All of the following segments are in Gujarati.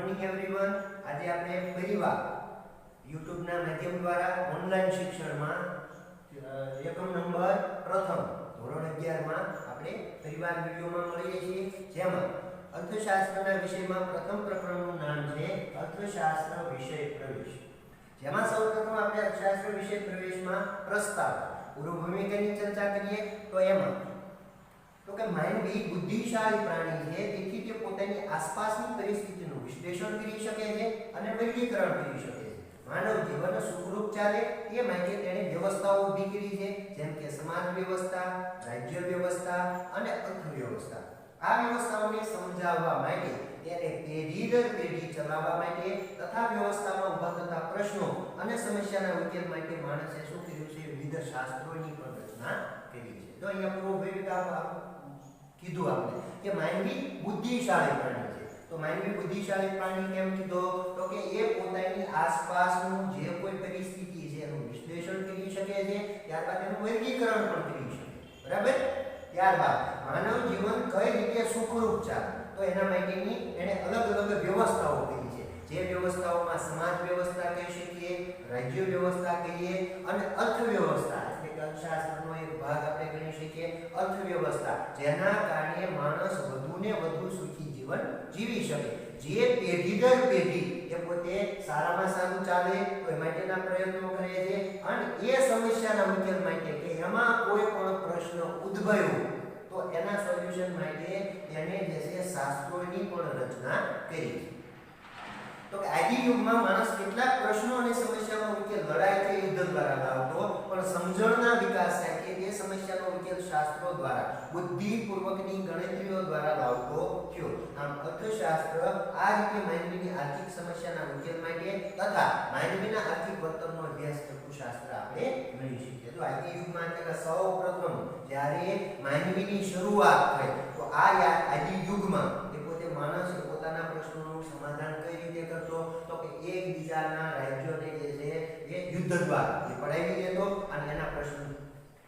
Morning everyone. આજે આપણે ફરીવાર YouTube ના માધ્યમ દ્વારા ઓનલાઈન શિક્ષણમાં એકમ નંબર પ્રથમ ધોરણ 11 માં આપણે ફરીવાર વિડિયોમાં મળીએ છીએ, જેમાં અર્થશાસ્ત્રના વિષયમાં પ્રથમ પ્રકરણનું નામ છે અર્થશાસ્ત્ર વિષય પ્રવેશ। જેમાં સૌપ્રથમ આપણે અર્થશાસ્ત્ર વિષય પ્રવેશમાં પ્રસ્તાવ પૂર્વ ભૂમિકાની ચર્ચા કરીએ તો એમાં તો કે માનવી બુદ્ધિશાળી પ્રાણી છે, તેથી તે પોતાની આસપાસની પરિસ્થિતિનું વિશ્લેષણ કરી શકે છે અને વર્ગીકરણ કરી શકે છે। માનવ જીવન સુખરૂપ ચાલે તે માટે તેણે વ્યવસ્થાઓ ઊભી કરી છે, જેમ કે સમાજ વ્યવસ્થા, રાજ્ય વ્યવસ્થા અને અર્થવ્યવસ્થા। આ વ્યવસ્થાઓને સમજાવવા માટે તેને પેઢી દર પેઢી ચલાવવા માટે તથા વ્યવસ્થામાં ઊભા થતા પ્રશ્નો અને સમસ્યાના ઉકેલ માટે માણસે શું કર્યું છે? વિવિધ શાસ્ત્રોની પણ રચના કરી છે। તો અહીંયા પૂર્વભૂમિકા કીધું આપણે કે માનવી બુદ્ધિશાળી પ્રાણી છે। તો માનવી બુદ્ધિશાળી પ્રાણી કેમ કીધો? તો કે એ પોતાની આસપાસનું જે કોઈ પરિસ્થિતિ છે એનું વિશ્લેષણ કરી શકે છે, ત્યારબાદ એનું વર્ગીકરણ પણ કરી શકે, બરાબર? ત્યારબાદ માનવ જીવન કઈ રીતે સુખરૂપ ચાલે તો એના માટેની એને અલગ અલગ વ્યવસ્થાઓ કરી છે, જે વ્યવસ્થાઓમાં સમાજ વ્યવસ્થા કહી શકીએ, રાજ્ય વ્યવસ્થા કહીએ અને અર્થવ્યવસ્થા એટલે કે અર્થશાસ્ત્રનો એક ભાગ આપણે ગણી શકીએ અર્થવ્યવસ્થા, જેના કારણે માણસ વધુને વધુ સુખી જીવન જીવી શકે, જે પેઢી દર પેઢી એ પોતે સારામાં સારું ચાલે તો એ માટેના પ્રયત્નો કરે છે અને એ સમસ્યાના ઉકેલ માટે કે એમાં કોઈ પણ પ્રશ્ન ઉદ્ભવ્યો તો એના સોલ્યુશન માટે એને જે છે શાસ્ત્રોની પણ રચના કરી છે। તો કે આદિ યુગમાં માણસ કેટલાક પ્રશ્નો અને સમસ્યાનો ઉકેલ લડાઈ કે યુદ્ધ દ્વારા લાવતો, પણ સમજણના વિકાસ સાથે એ સમસ્યાનો ઉકેલ શાસ્ત્રો દ્વારા બુદ્ધિપૂર્વકની ગણતરીઓ દ્વારા લાવતો થયો। આમ અર્થશાસ્ત્ર આ રીતે માનવીની આર્થિક સમસ્યાના ઉકેલ માટે તથા માનવીના આર્થિક વર્તનનો અભ્યાસ કરતું શાસ્ત્ર આપણે ગણી શકીએ। તો આદિ યુગમાં એટલે સૌપ્રથમ જ્યારે માનવીની શરૂઆત થઈ તો આ આદિ યુગમાં એ પોતે માણસ પોતાના પ્રશ્નોનું સમાધાન કઈ રીતે કરતો? તો કે એકબીજાના રાજ્યોને જે છે એ યુદ્ધ દ્વારા એ પડાવી દેતો અને એના પ્રશ્ન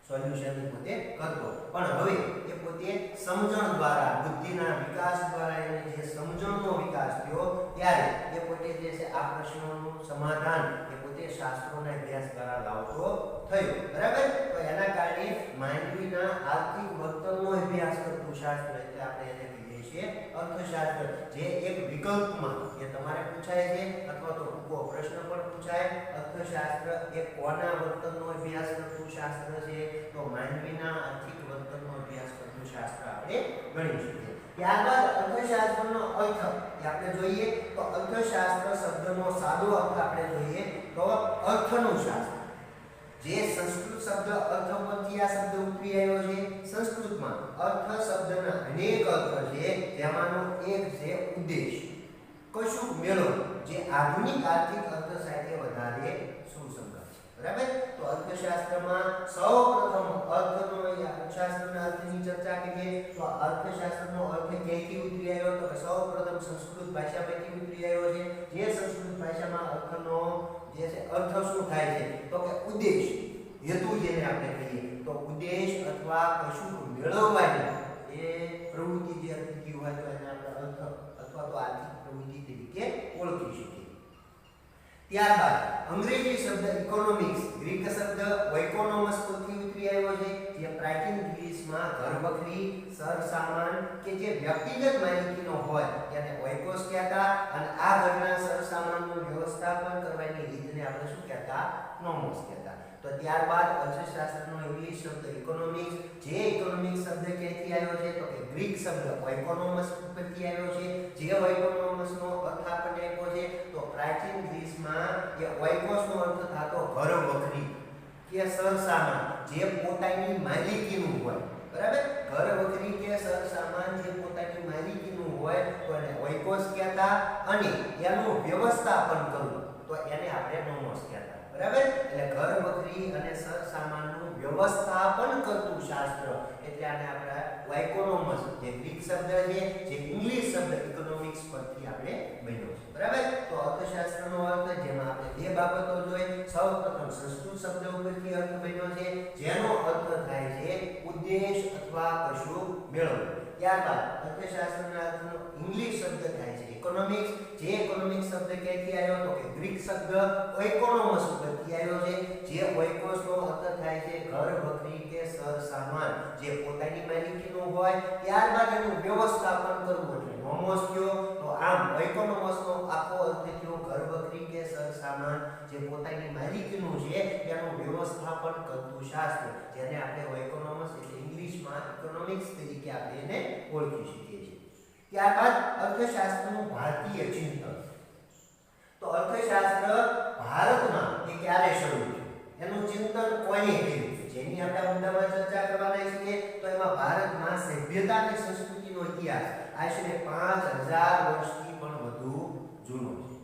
સોલ્યુશન પોતે કરતો, પણ હવે એ પોતે સમજણ દ્વારા બુદ્ધિના વિકાસ દ્વારા એને જે સમજણનો વિકાસ થયો ત્યારે એ પોતે જે છે આ પ્રશ્નોનું સમાધાન એ પોતે શાસ્ત્રોના અભ્યાસ દ્વારા લાવતો થયો, બરાબર? તો એના કારણે માનવીના આર્થિક વર્તનનો અભ્યાસ કરતું શાસ્ત્ર એટલે આપણે એને કહીએ છીએ અર્થશાસ્ત્ર, જે એક વિકલ્પમાં એ તમારે પૂછાય છે અથવા તો ટૂંકો પ્રશ્ન પણ પૂછાય। અર્થશાસ્ત્ર એ કોના વર્તનનો અભ્યાસ કરતું શાસ્ત્ર છે? તો માનવીના આર્થિક વર્તનનો અભ્યાસ કરતું શાસ્ત્ર આપણે ગણી શકીએ। ત્યારબાદ અર્થશાસ્ત્રનો અર્થ એ આપણે જોઈએ તો અર્થશાસ્ત્ર શબ્દનો સાદો અર્થ આપણે જોઈએ તો અર્થનું શાસ્ત્ર, જે સંસ્કૃત શબ્દ અર્થ પરથી આ શબ્દ ઉતરી આવ્યો છે। સંસ્કૃતમાં અર્થ શબ્દના અનેક અર્થ છે, જેમાંનો એક છે ઉદ્દેશ, કશુંક મેળવવું, જે આધુનિક આર્થિક અર્થ સાથે વધારે સુસંગત છે, બરાબર? તો અર્થશાસ્ત્રમાં સૌપ્રથમ અર્થનો અર્થશાસ્ત્રના અર્થની ચર્ચા કરીએ તો અર્થશાસ્ત્રનો અર્થ ક્યાંથી ઉતરી આવ્યો? તો કે સૌપ્રથમ સંસ્કૃત ભાષામાંથી ઉતરી આવ્યો છે, જે સંસ્કૃત ભાષામાં અર્થનો જે છે અર્થ શું થાય છે? તો કે ઉદ્દેશ, હેતુ જેને આપણે કહીએ તો ઉદ્દેશ અથવા કશુંક મેળવવાની એ પ્રવૃત્તિ જે થતી હોય તો એને આપણે અર્થ અથવા તો આર્થિક પ્રવૃત્તિ તરીકે ઓળખી શકીએ। ત્યારબાદ અંગ્રેજી શબ્દ ઇકોનોમિક્સ ગ્રીક શબ્દ ઓઇકોનોમસ પરથી ઉતરી આવ્યો છે, જે પ્રાચીન ગ્રીસમાં ઘરવખરી સરસામાન કે જે વ્યક્તિગત માલિકીનો હોય તેને ઓઇકોસ કહેતા અને આ ઘરના સરસામાનનું વ્યવસ્થાપન કરવાની રીતને આપણે શું કહેતા? નોમોસ કહેતા। તો ત્યારબાદ અર્થશાસ્ત્રનો ઇંગ્લિશ શબ્દ ઇકોનોમિક્સ, જે ઇકોનોમિક્સ શબ્દ ક્યાંથી આવ્યો છે? તો કે ગ્રીક શબ્દ ઓઇકોનોમસ પરથી આવ્યો છે, જે ઓઇકોનોમસનો અર્થ આપણને આપ્યો છે તો પ્રાચીન ગ્રીસમાં એ ઓઇકોસનો અર્થ થતો ઘરવખરી કે સરસામાન, જે પોતાની માલિકીનું હોય, બરાબર? ઘરવખરી કે સરસામાન જે પોતાની માલિકીનું હોય તો એને ઓઇકોસ કહેતા અને એનું વ્યવસ્થાપન કરવું તો એને આપણે નોમોસ કહેતા, બરાબર? એટલે ઘરવખરી અને સરસામાનનું વ્યવસ્થાપન કરતું શાસ્ત્ર એટલે આને આપણે ઓઇકોનોમસ, જે ગ્રીક શબ્દ છે, જે ઇંગ્લિશ શબ્દ ઇકોનોમિક્સ પરથી આપણે બન્યો છે, બરાબર? તો અર્થશાસ્ત્રનો અર્થ જેમાં આપણે બે બાબતો જોઈ, સૌપ્રથમ સંસ્કૃત શબ્દ ઉપરથી અર્થ બન્યો છે, જેનો અર્થ થાય છે ઉદ્દેશ અથવા કશુંક મેળવવું, ત્યારબાદ અર્થશાસ્ત્રના અર્થનો ઇંગ્લિશ શબ્દ થાય છે ઇકોનોમિક્સ. જે ઇકોનોમિક્સ શબ્દ ક્યાંથી આવ્યો તો કે ગ્રીક શબ્દ ઓઇકોનોમસ ઉપરથી આવ્યો છે. જે ઓઇકોસનો અર્થ થાય છે ઘર વખરી કે સરસામાન જે પોતાની માલિકીનું હોય. ત્યારબાદ એનું વ્યવસ્થાપન કરવું એટલે નોમોસ થયો. તો આમ ઓઇકોનોમસનો આખો અર્થ થયો ઘર વખરી કે સરસામાન જે પોતાની માલિકીનું છે તેનું વ્યવસ્થાપન કરતું શાસ્ત્ર, જેને આપણે ઓઇકોનોમસ એટલે ઇંગ્લિશમાં ઇકોનોમિક્સ તરીકે આપણે એને ઓળખી શકીએ છીએ. ત્યારબાદ અર્થશાસ્ત્રનું ભારતીય ચિંતન. તો અર્થશાસ્ત્ર ભારતમાં એ ક્યારે શરૂ થયું, એનું ચિંતન કોણે કર્યું, જેની આપણે ઊંડામાં ચર્ચા કરવાના છીએ. તો એમાં ભારતમાં સભ્યતા અને સંસ્કૃતિનો ઇતિહાસ આશરે 5000 વર્ષથી પણ વધુ જૂનો છે.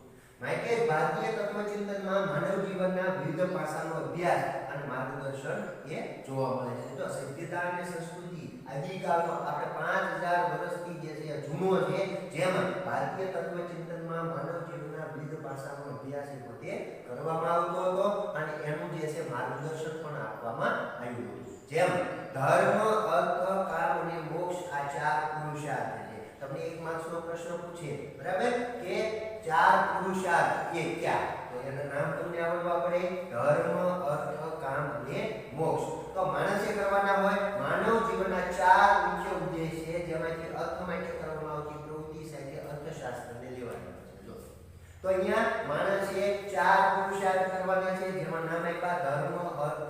માટે ભારતીય તત્વચિંતનમાં માનવ જીવનના વિવિધ પાસાનો અભ્યાસ અને માર્ગદર્શન એ જોવા મળે છે. જો સભ્યતા અને સંસ્કૃતિ આદિકાળનો આપણે 5000 વર્ષથી જે છે જૂનો છે, જેમાં ભારતીય તત્વચિંતનમાં માનવ જીવનના વિવિધ પાસાનો અભ્યાસ એ પોતે કરવામાં આવતો હતો અને એનું જે છે માર્ગદર્શન પણ આપવામાં આવ્યું હતું. જેમ ધર્મ, અર્થ, કામ અને મોક્ષ આ 4 પુરુષાર્થ છે. તમને એક માર્ક્સનો પ્રશ્ન પૂછે, બરાબર, કે 4 પુરુષાર્થ એ ક્યાં, તો એના નામ તમને આવડવા પડે. ધર્મ, અર્થ, કામ અને મોક્ષ. તો માણસે કરવાના હોય માનવ જીવનના 4 મુખ્ય ઉદ્દેશ છે, જેમાંથી અર્થ માટે કરવામાં આવતી પ્રવૃત્તિ સાથે અર્થશાસ્ત્રને લેવાની છે. જો તો અહીંયા માણસે 4 પુરુષાર્થ કરવાના છે, જેમાં નામ આપ્યા ધર્મ, અર્થ,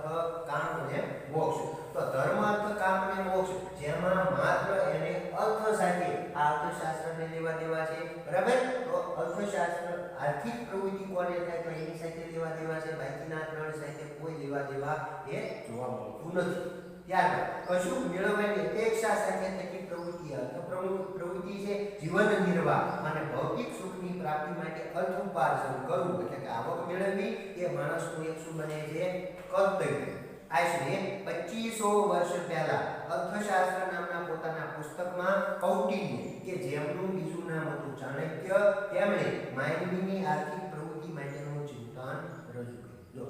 કામ અને મોક્ષ. તો ધર્મ, અર્થ, કામ અને મોક્ષ, જેમાં માત્ર એને અર્થ સાથે આ અર્થશાસ્ત્રને લેવા દેવા છે, બરાબર. તો અર્થશાસ્ત્ર આર્થિક પ્રવૃત્તિ કોને થાય તો એની સાથે લેવા દેવા છે, બાકીના 3 સાથે કોઈ લેવા દેવા એ જોવા મળતું નથી. ત્યારબાદ કશું મેળવવાની અપેક્ષા સાથે થતી પ્રવૃત્તિ અર્થ પ્રવૃત્તિ છે. જીવન નિર્વાહ અને ભૌતિક સુખની પ્રાપ્તિ માટે અર્થ ઉપાર્જન કરવું એટલે કે આવક મેળવવી એ માણસનું એક શું બને છે, કર્તવ્ય. આશરે 2500 વર્ષ પહેલા અર્થશાસ્ત્ર નામના પોતાના પુસ્તકમાં કૌટિલ્ય કે જેમનું બીજું નામ હતું ચાણક્ય, તેમણે માનવીની આર્થિક પ્રવૃત્તિ માટેનું ચિંતન રજૂ કર્યું. જો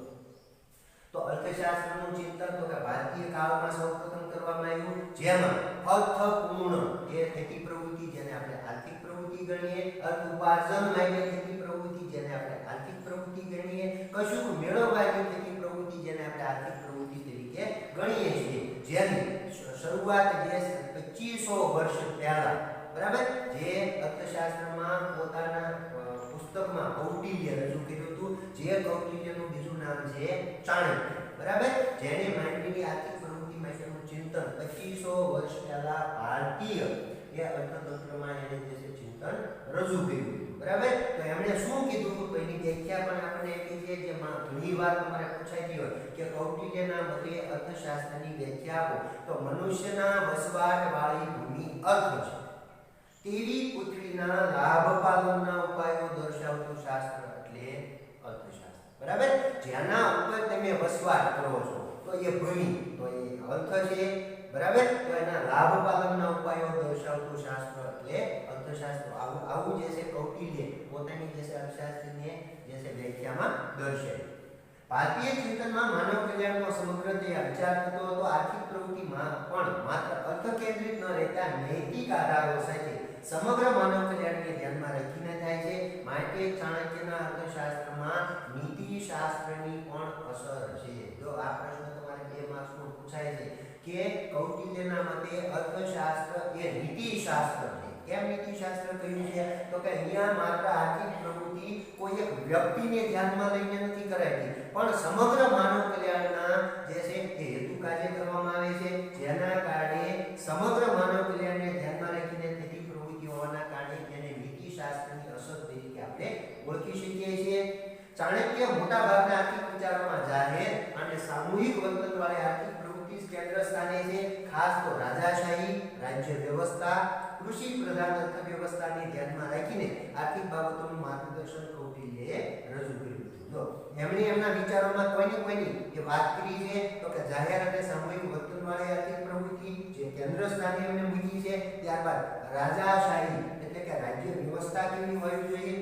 તો અર્થશાસ્ત્રનું ચિંતન તો કે ભારતીય કાળમાં સૌપ્રથમ કરવામાં આવ્યું, જેમાં અર્થપૂર્ણ એ થતી પ્રવૃત્તિ જેને આપણે આર્થિક પ્રવૃત્તિ ગણીએ, અર્થ ઉપાર્જન માટે થતી પ્રવૃત્તિ જેને આપણે આર્થિક પ્રવૃત્તિ ગણીએ, કશુંક મેળવવાની થતી પ્રવૃત્તિ જેને આપણે આર્થિક પ્રવૃત્તિ તરીકે ગણીએ છીએ, જેની શરૂઆત જે 2500 વર્ષ પહેલા, બરાબર, જે અર્થશાસ્ત્રમાં પોતાના પુસ્તકમાં કૌટિલ્ય રજૂ કર્યું હતું, જે કૌટિલ્યનું બીજું નામ છે ચાણક્ય, બરાબર, જેણે માનવીની આર્થિક પ્રવૃત્તિ માટેનું ચિંતન 2500 વર્ષ પહેલા ભારતીય એ અર્થતંત્રમાં એને જે છે ચિંતન રજૂ કર્યું, બરાબર. તો એમણે શું કીધું તો એની વ્યાખ્યા પણ આપણે આપી છે, જેમાં ઘણીવાર તમારે પૂછાઈ હોય કે કૌટિલ્યના મતે અર્થશાસ્ત્રની વ્યાખ્યા આપો, તો મનુષ્યના વસવાટવાળી ભૂમિ અર્થ છે, તેવી પૃથ્વીના લાભ પાલનના ઉપાયો દર્શાવતું શાસ્ત્ર એટલે અર્થશાસ્ત્ર, બરાબર. જેના ઉપર તમે વસવાટ કરો છો તો એ ભૂમિ, તો એ અર્થ છે, બરાબર. તો એના લાભ પાલનના ઉપાયો દર્શાવતું શાસ્ત્ર એટલે અર્થશાસ્ત્ર. આવું જે છે કૌટિલ્ય પોતાની જે છે અર્થશાસ્ત્રની જે છે વ્યાખ્યામાં દર્શાવે. ભારતીય ચિંતનમાં માનવ કલ્યાણનો સમગ્ર વિચાર થતો હતો. આર્થિક પ્રવૃત્તિમાં પણ માત્ર અર્થ કેન્દ્રિત ન રહેતા નૈતિક આધારો સાથે સમગ્ર માનવ કલ્યાણને ધ્યાનમાં રાખીને થાય છે. માટે ચાણક્યના અર્થશાસ્ત્રમાં નીતિશાસ્ત્રની પણ અસર છે. જો આ પ્રશ્ન તમારે 2 માર્ક્સનો પૂછાય છે કે કૌટિલ્યના મતે અર્થશાસ્ત્ર એ નીતિશાસ્ત્ર છે. કેમ નીતિશાસ્ત્ર કહ્યું છે તો કે અહીંયા માત્ર આર્થિક પ્રવૃત્તિ કોઈ એક વ્યક્તિને ધ્યાનમાં લઈને નથી કરાતી, પણ સમગ્ર માનવ કલ્યાણના જે છે તે હેતુ કાર્ય કરવામાં આવે છે, જેના કારણે સમગ્ર માનવ કલ્યાણને ધ્યાનમાં રાખીને થતી પ્રવૃત્તિ હોવાના કારણે તેને નીતિશાસ્ત્રની અસર તરીકે આપણે ઓળખી શકીએ છીએ. ચાણક્ય મોટા ભાગના આર્થિક વિચારોમાં જાહેર અને સામૂહિક વર્તનવાળી આર્થિક પ્રવૃત્તિ કેન્દ્ર સ્થાને છે. ખાસ તો રાજાશાહી રાજ્ય વ્યવસ્થા, કૃષિ પ્રધાન અર્થવ્યવસ્થાને ધ્યાનમાં રાખીને આર્થિક બાબતોનું માર્ગદર્શન કૌટિલ્યએ રજૂ કર્યું હતું. જો એમણે એમના વિચારોમાં કોઈની એ વાત કરી છે તો કે જાહેર અને સામૂહિક વર્તનવાળી આર્થિક પ્રવૃત્તિ જે કેન્દ્ર સ્થાને એમણે મૂકી છે. ત્યારબાદ રાજાશાહી એટલે કે રાજ્ય વ્યવસ્થા કેવી હોવી જોઈએ,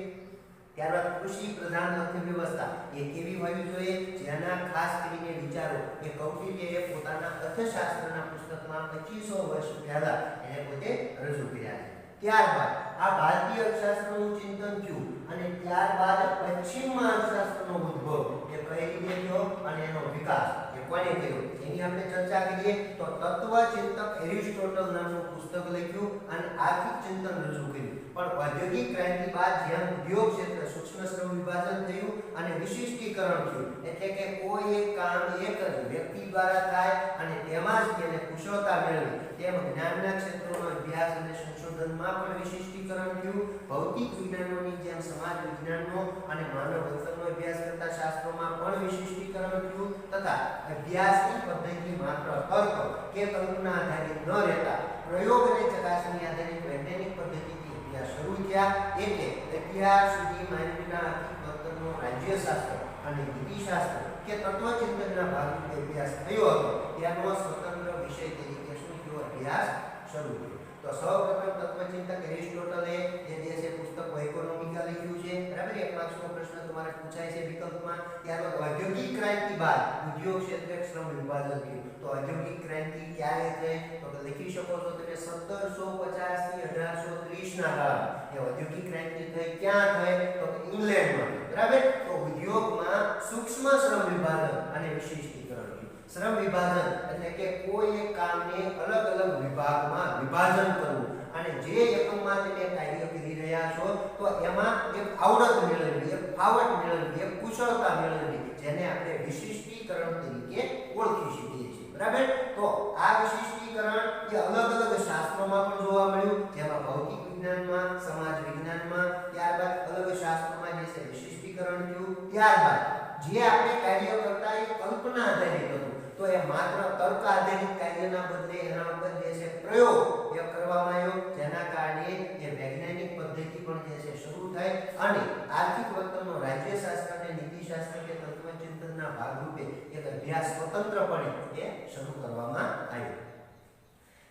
ત્યારબાદ કૃષિ પ્રધાન અર્થવ્યવસ્થા એ કેવી હોવી જોઈએ, જેના ખાસ કરીને વિચારો એ કૌટિલ્યએ પોતાના અર્થશાસ્ત્રના પુસ્તક પુસ્તકમાં 2500 વર્ષ પહેલા એને પોતે રજૂ કર્યા છે. ત્યારબાદ આ ભારતીય અર્થશાસ્ત્રનું ચિંતન થયું અને ત્યારબાદ પશ્ચિમમાં અર્થશાસ્ત્રનો ઉદ્ભવ એ કઈ રીતે થયો અને એનો વિકાસ એ કોણે કર્યો એની આપણે ચર્ચા કરીએ. તો તત્વચિંતક એરિસ્ટોટલ નામનું પુસ્તક લખ્યું અને આર્થિક ચિંતન રજૂ કર્યું. પણ ઔદ્યોગિક ક્રાંતિ બાદ જેમ ઉદ્યોગ ક્ષેત્ર સૂક્ષ્મ શ્રમ વિભાજન થયું અને વિશિષ્ટીકરણ થયું, એટલે કે કોઈ એક કામ એક જ વ્યક્તિ દ્વારા થાય અને તેમાં જ તેને કુશળતા મેળવી, તેમ જ્ઞાનના ક્ષેત્રોનો અભ્યાસ અને સંશોધનમાં પણ વિશિષ્ટીકરણ થયું. ભૌતિક વિજ્ઞાનોની જેમ સમાજ વિજ્ઞાનનો અને માનવ વર્તનનો અભ્યાસ કરતા શાસ્ત્રોમાં પણ વિશિષ્ટીકરણ થયું તથા અભ્યાસની પદ્ધતિ માત્ર તર્ક કે કલ્પના આધારિત ન રહેતા પ્રયોગ અને ચકાસણી આધારિત વૈજ્ઞાનિક પદ્ધતિથી અભ્યાસ શરૂ થયા. એટલે અત્યાર સુધી માનવીના આર્થિક વર્તનનો રાજ્યશાસ્ત્ર અને નીતિશાસ્ત્ર કે તત્વચિંતનના ભાગરૂપે અભ્યાસ થયો હતો ત્યારનો સ્વતંત્ર વિષય તરીકે શું થયો અભ્યાસ શરૂ થયો. તો સૌપ્રથમ તત્વચિંતક એરિસ્ટોટલે જે છે પુસ્તક ઇકોનોમિકા લખ્યું છે, બરાબર. એક માર્ક્સનો પ્રશ્ન તમારે પૂછાય છે વિકલ્પમાં. ત્યારબાદ ઔદ્યોગિક ક્રાંતિ બાદ ઉદ્યોગ ક્ષેત્રે શ્રમ વિભાજન થયું. તો ઔદ્યોગિક ક્રાંતિ ક્યારે થઈ તો લખી શકો છો તમે 1750 થી 1830 ના ગાળામાં એ ઔદ્યોગિક ક્રાંતિ થઈ. ક્યાં થઈ તો ઇંગ્લેન્ડમાં, બરાબર. તો ઉદ્યોગમાં સૂક્ષ્મ શ્રમ વિભાજન અને વિશિષ્ટીકરણ થયું. શ્રમ વિભાજન એટલે કે કોઈ એક કામને અલગ અલગ વિભાગમાં વિભાજન કરવું અને જે એકમમાં તમે કાર્ય કરી રહ્યા છો તો એમાં એક આવડત મેળવવી, એક ફાવટ મેળવવી, એક કુશળતા મેળવવી, જેને આપણે વિશિષ્ટીકરણ તરીકે ઓળખી શકીએ છીએ, બરાબર. તો આ વિશિષ્ટીકરણ એ અલગ અલગ શાસ્ત્રોમાં પણ જોવા મળ્યું, જેમાં ભૌતિક વિજ્ઞાનમાં, સમાજ વિજ્ઞાનમાં, ત્યારબાદ અલગ શાસ્ત્રોમાં જે છે વિશિષ્ટીકરણ થયું. ત્યારબાદ જે આપણે કાર્ય કરતા એ કલ્પના આધારિત હતું, તો એ માત્ર તર્ક આધારિત કાર્યના બદલે એના ઉપર જે છે પ્રયોગ એ કરવામાં આવ્યો, જેના કારણે એ વૈજ્ઞાનિક પદ્ધતિ પણ જે છે શરૂ થઈ અને આર્થિક વર્તનનો રાજ્યશાસ્ત્ર અને નીતિશાસ્ત્ર કે તત્વચિંતનના ભાગરૂપે એક અભ્યાસ સ્વતંત્રપણે એ શરૂ કરવામાં આવ્યો.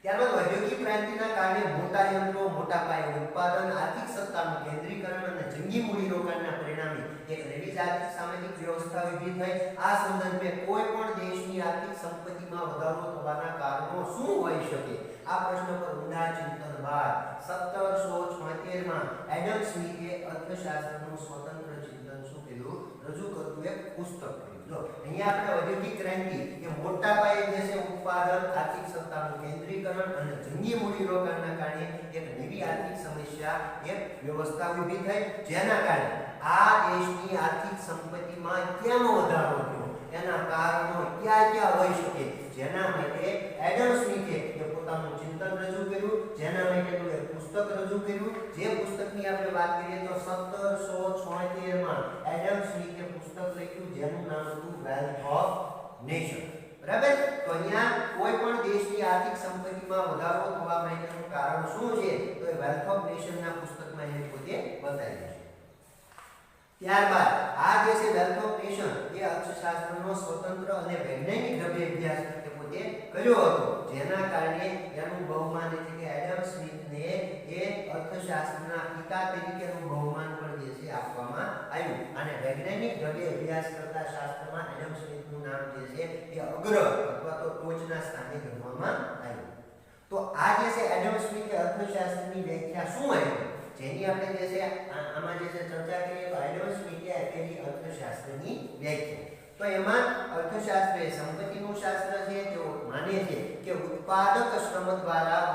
ત્યારબાદ ઔદ્યોગિક ક્રાંતિના કારણે મોટા યંત્રો, મોટા પાયે ઉત્પાદન, આર્થિક સત્તાનું કેન્દ્રીકરણ અને જંગી મૂડીરોકાણના પરિણામે એક નવી આર્થિક સામાજિક વ્યવસ્થા ઊભી થઈ. આ સંદર્ભે કોઈ પણ દેશની આર્થિક સંપત્તિમાં વધારો થવાના કારણો શું હોઈ શકે? આ પ્રશ્ન પર ઊંડા ચિંતન બાદ 1776 માં એડમ સ્મિથે અર્થશાસ્ત્રનું સ્વતંત્ર ચિંતન શું કર્યું રજૂ કરતું એક પુસ્તક કર્યું. જો અહીંયા આપણે ઔદ્યોગિક ક્રાંતિ એ મોટા પાયે જે છે ઉત્પાદન, આર્થિક સત્તાનું કેન્દ્રીકરણ અને જંગી મૂડીરોકાણના કારણે એક નવી આર્થિક સમસ્યા, એક વ્યવસ્થા ઊભી થઈ, જેના કારણે આ દેશની આર્થિક સંપત્તિમાં કેનો વધારો થયો, એના કારણો ક્યાં ક્યાં હોઈ શકે, જેના માટે એડમ સ્મિથે પોતાનું ચિંતન રજૂ કર્યું, જેના માટેનું એક પુસ્તક રજૂ કર્યું. જે પુસ્તકની આપણે વાત કરીએ તો 1776 માં એડમ સ્મિથે પુસ્તક લખ્યું, જેનું નામ હતું વેલ્થ ઓફ નેશન, બરાબર. તો અહીંયા કોઈ પણ દેશની આર્થિક સંપત્તિમાં વધારો થવા માટેનું કારણ શું છે તો એ વેલ્થ ઓફ નેશનના પુસ્તકમાં એને પોતે બતાવ્યું છે. ત્યારબાદ આ જે છે વેલ્થ ઓફ નેશન એ અર્થશાસ્ત્રનો સ્વતંત્ર અને વૈજ્ઞાનિક ઢબે અભ્યાસ પોતે કર્યો હતો, જેના કારણે એનું બહુમાન એટલે કે એડમ સ્મિથને એ અર્થશાસ્ત્રના પિતા તરીકેનું બહુમાન પણ જે છે આપવામાં આવ્યું અને વૈજ્ઞાનિક ઢબે અભ્યાસ કરતા શાસ્ત્રમાં એડમ સ્મિથનું નામ જે છે એ અગ્ર અથવા તો ટોચના સ્થાને ગણવામાં આવ્યું. તો આ જે છે એડમ સ્મિથે અર્થશાસ્ત્રની વ્યાખ્યા શું આપી, જેની આપણે જે છે આમાં જે છે ચર્ચા કરીએ તો એડમ સ્મિથે આપેલી અર્થશાસ્ત્રની વ્યાખ્યા. તો એમાં અર્થશાસ્ત્ર એ સંપત્તિનું શાસ્ત્ર છે. તેઓ માને છે કે ઉત્પાદક શ્રમ દ્વારા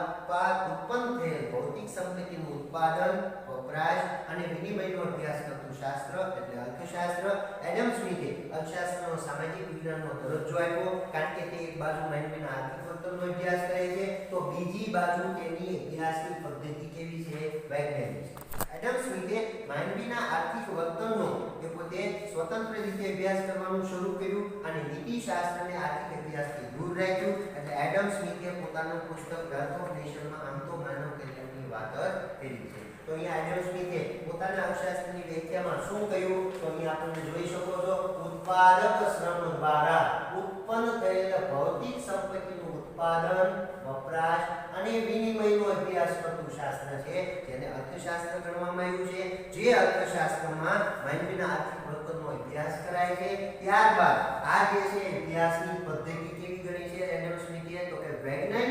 ઉત્પન્ન થયેલ ભૌતિક સંપત્તિનું ઉત્પાદન, વપરાશ અને વિનિમયનો અભ્યાસ કરતું શાસ્ત્ર એટલે અર્થશાસ્ત્ર. એડમ સ્મિથે અર્થશાસ્ત્રનો સામાજિક વિજ્ઞાનનો દરજ્જો આપ્યો, કારણ કે તે એક બાજુ માનવીના આર્થિક વર્તનનો અભ્યાસ કરે છે તો બીજી બાજુ તેની અભ્યાસની પદ્ધતિ કેવી છે, વૈજ્ઞાનિક છે. એડમ સ્મિથે માનવીના આર્થિક વર્તનનો એ પોતે સ્વતંત્ર રીતે અભ્યાસ કરવાનું શરૂ કર્યું અને નીતિશાસ્ત્રને આર્થિક અભ્યાસથી દૂર રાખ્યું. એટલે એડમ સ્મિથે પોતાનું પુસ્તક વેલ્થ ઓફ નેશનમાં આમ તો માનવ કલ્યાણની વાત કરી છે. તો અહીંયા એડમ સ્મિથે પોતાના અર્થશાસ્ત્રની વ્યાખ્યામાં શું કહ્યું તો અહીંયા આપણે જોઈ શકો છો, ઉત્પાદક શ્રમ દ્વારા ઉત્પન્ન થયેલ ભૌતિક સંપત્તિનું ઉત્પાદન, વપરાશ અને વિનિમયનો અભ્યાસ કરતું શાસ્ત્ર છે, જેને અર્થશાસ્ત્ર ગણવામાં આવ્યું છે. જે અર્થશાસ્ત્રમાં માનવીના આર્થિક વર્તનનો અભ્યાસ કરાય છે. ત્યારબાદ આ જે છે અભ્યાસની પદ્ધતિ કેવી ગણી છે એડમ સ્મિથે તો કે વૈજ્ઞાનિક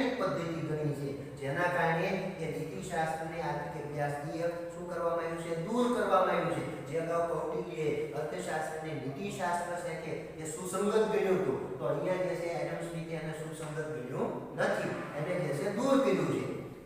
જેના કારણે એ નીતિશાસ્ત્રને આર્થિક અભ્યાસથી શું કરવામાં આવ્યું છે, દૂર કરવામાં આવ્યું છે. જે અગાઉ કૌટિલ્યએ અર્થશાસ્ત્રને નીતિશાસ્ત્ર છે કે એ સુસંગત ગણ્યું હતું, તો અહીંયા જે છે એડમ સ્મિથે એને સુસંગત ગણ્યું નથી, એને જે છે દૂર કર્યું છે.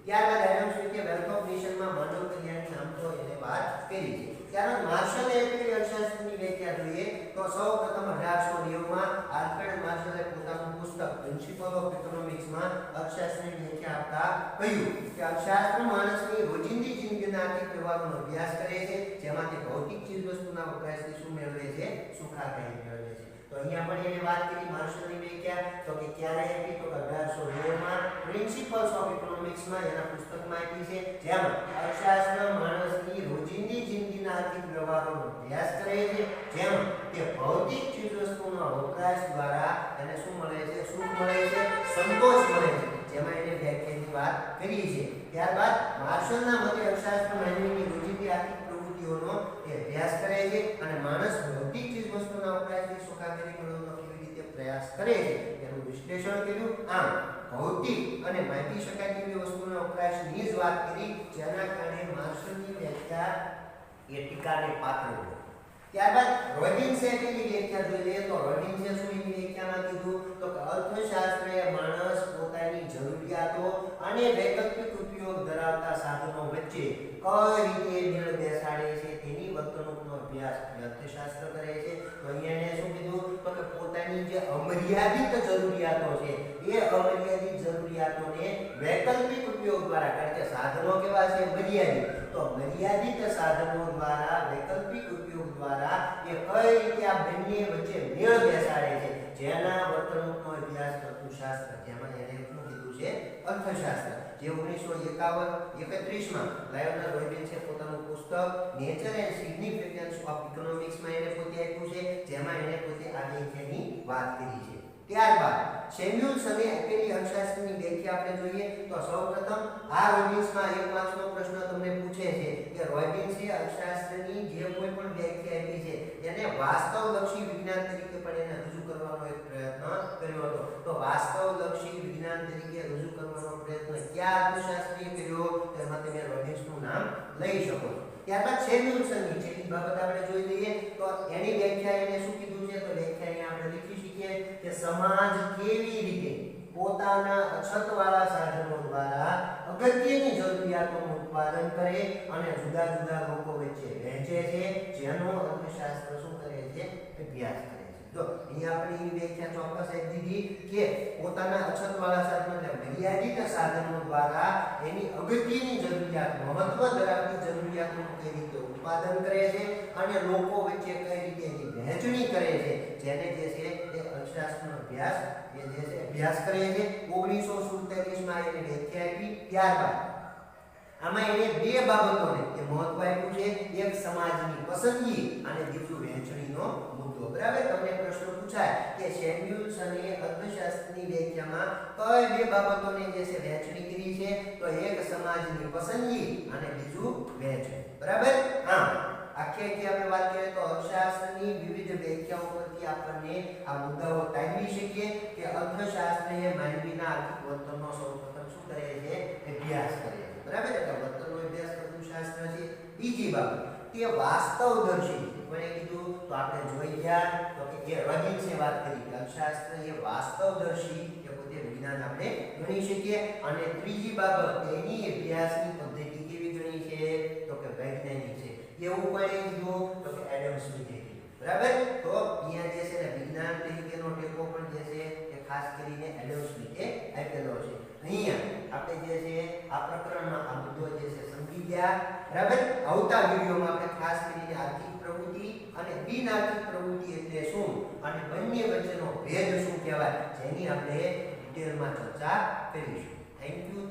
ત્યારબાદ એડમ સ્મિથે વેલ્થ ઓફ નેશનમાં માનવ કલ્યાણની આમ તો એને વાત કરી છે. ત્યારબાદ માર્શલે આપેલી અર્થશાસ્ત્રની વ્યાખ્યા જોઈએ તો સૌપ્રથમ 1890 માં આલ્ફ્રેડ માર્શલે પોતાનું પુસ્તક પ્રિન્સિપલ ઓફ ઇકોનોમિક્સમાં અર્થશાસ્ત્રની વ્યાખ્યા આપતા કહ્યું કે અર્થશાસ્ત્ર માણસની રોજિંદી જિંદગીના આર્થિક વ્યવહારોનો અભ્યાસ કરે છે, જેમાંથી ભૌતિક ચીજવસ્તુના વપરાશથી શું મેળવે છે, સુખાકારી મેળવે છે. તો અહીંયા પણ એને વાત કરી માર્શલની વ્યાખ્યા, તો કે ક્યારે આપી, તો 1890 માં પ્રિન્સિપલ્સ ઓફ ઇકોનોમિક્સમાં એના પુસ્તકમાં આપી છે, જેમાં અર્થશાસ્ત્ર માણસની રોજિંદી જિંદગીના આર્થિક વ્યવહારોનો અભ્યાસ કરે છે, જેમાં તે ભૌતિક ચીજવસ્તુના વપરાશ દ્વારા એને શું મળે છે, સુખ મળે છે, સંતોષ મળે છે, જેમાં એને વ્યાખ્યાની વાત કરી છે. ત્યારબાદ માર્શલના મતે અર્થશાસ્ત્ર માનવીની રોજિંદી આર્થિક પ્રવૃત્તિઓનો એ અભ્યાસ કરે છે અને માણસ ભૌતિક ચીજવસ્તુના વપરાશથી સુખાકારી મેળવવાનો કેવી રીતે પ્રયાસ કરે છે તેનું વિશ્લેષણ કર્યું. આમ ભૌતિક અને માપી શકાય તેવી વસ્તુના વપરાશની જ વાત કરી, જેના કારણે માર્શલની વ્યાખ્યા એ ટીકાને પાત્ર છે. ત્યારબાદ રોબિન્સે આપેલી વ્યાખ્યા જોઈ લઈએ તો રોબિન્સે શું એની વ્યાખ્યામાં કીધું તો કે અર્થશાસ્ત્ર એ માણસ પોતાની જરૂરિયાતો અને વૈકલ્પિક ઉપયોગ ધરાવતા સાધનો વચ્ચે કઈ રીતે મેળ બેસાડે છે તેની વર્તણૂકનો અભ્યાસ અર્થશાસ્ત્ર કરે છે. તો અહીંયા એને શું કીધું તો કે પોતાની જે અમર્યાદિત જરૂરિયાતો છે એ અમર્યાદિત જરૂરિયાતોને વૈકલ્પિક ઉપયોગ દ્વારા, કારણ કે સાધનો કેવા છે, મર્યાદિત, તો મર્યાદિત સાધનો દ્વારા વૈકલ્પિક ઉપયોગ દ્વારા એ કઈ રીતે આ બંને વચ્ચે મેળ બેસાડે છે, જેના વર્તણૂકનો અભ્યાસ કરતું શાસ્ત્ર, જેમાં એને શું કીધું છે, અર્થશાસ્ત્ર. જે 1931 માં લાયોનલ રોબિન્સે પોતાનું પુસ્તક નેચર એન્ડ સિગ્નિફિકન્સ ઓફ ઇકોનોમિક્સમાં એને પોતે આપ્યું છે, જેમાં એને પોતે આ વ્યાખ્યાની વાત કરી છે. ત્યારબાદ સેમ્યુઅલ્સને આપેલી અર્થશાસ્ત્રની વ્યાખ્યા આપણે જોઈએ તો સૌપ્રથમ આ રોબિન્સમાં 1 માર્ક્સનો પ્રશ્ન તમને પૂછે છે કે રોબિન્સે અર્થશાસ્ત્રની જે કોઈ પણ વ્યાખ્યા આપી છે એને વાસ્તવલક્ષી વિજ્ઞાન તરીકે પણ એને રજૂ કરવાનો એક પ્રયત્ન કર્યો હતો. તો વાસ્તવલક્ષી વિજ્ઞાન તરીકે રજૂ કરવાનો પ્રયત્ન કયા અર્થશાસ્ત્રીએ કર્યો તેમાં તમે રોબિન્સનું નામ લઈ શકો. ત્યારબાદ સેમ્યુઅલ્સની છેલ્લી બાબત આપણે જોઈ લઈએ તો એની વ્યાખ્યા એને શું કીધું છે, તો વ્યાખ્યા અહીંયા આપણે લખી શકીએ કે સમાજ કેવી રીતે પોતાના અછતવાળા સાધનો દ્વારા અગત્યની જરૂરિયાતોનું ઉત્પાદન કરે અને જુદા જુદા લોકો વચ્ચે વહેંચે છે, જેનો અર્થશાસ્ત્ર શું કરે છે, અભ્યાસ કરે છે. તો અહીંયા આપણે એની વ્યાખ્યા ચોક્કસ આપી દીધી કે પોતાના અછતવાળા સાધનો એટલે મર્યાદિત સાધનો દ્વારા એની અગત્યની જરૂરિયાત, મહત્વ ધરાવતી જરૂરિયાતોનું કઈ રીતે ઉત્પાદન કરે છે અને લોકો વચ્ચે કઈ રીતે એની વહેંચણી કરે છે, જેને જે છે એ અર્થશાસ્ત્રનો અભ્યાસ એ જે છે અભ્યાસ કરે છે. 1947 માં એને વ્યાખ્યા આપી. ત્યારબાદ આમાં એને બે બાબતોને એ મહત્વ આપ્યું છે, એક સમાજની પસંદગી અને બીજું વહેંચણીનો મુદ્દો. બરાબર, તમને પ્રશ્ન પૂછાય કે સેમ્યુઅલ્સ અને અર્થશાસ્ત્રની વ્યાખ્યામાં કઈ બે બાબતોને જે છે વહેંચણી કરી છે, તો એક સમાજની પસંદગી અને બીજું વહેંચણી. બરાબર, આમ આખી આપણે વાત કરીએ તો અર્થશાસ્ત્રની વિવિધ વ્યાખ્યાઓ પરથી આપણને આ મુદ્દાઓ તારવી શકીએ કે અર્થશાસ્ત્ર એ માનવીના આર્થિક વર્તનનો સૌપ્રથમ શું કરે છે, અભ્યાસ કરે છે. બરાબર, એટલે વર્તનનો અભ્યાસ કરતું શાસ્ત્ર છે. બીજી બાબત તે વાસ્તવદર્શી છે. કોણે કીધું તો આપણે જોઈ ગયા તો કે એ રોબિન્સે વાત કરી કે અર્થશાસ્ત્ર એ વાસ્તવદર્શી કે પોતે વિજ્ઞાન આપણે ગણી શકીએ. અને ત્રીજી બાબત તેની અભ્યાસની પદ્ધતિ કેવી ગણી છે, તો કે વૈજ્ઞાનિક છે. એવું પણ કીધું તો કે એડમ સ્મિથે કીધું. બરાબર, તો અહીંયા જે છે ને વિજ્ઞાન તરીકેનો ટેકો પણ જે છે એ ખાસ કરીને એડમ સ્મિથે આપેલો છે. અહીંયા આપણે જે છે આ પ્રકરણમાં આ મુદ્દો જે છે સમજી ગયા. બરાબર, આવતા વિડિયોમાં આપણે ખાસ કરીને આર્થિક પ્રવૃત્તિ અને બિન આર્થિક પ્રવૃત્તિ એટલે શું અને બંને વચ્ચેનો ભેદ શું કહેવાય જેની આપણે ડિટેલમાં ચર્ચા કરીશું. Thank you.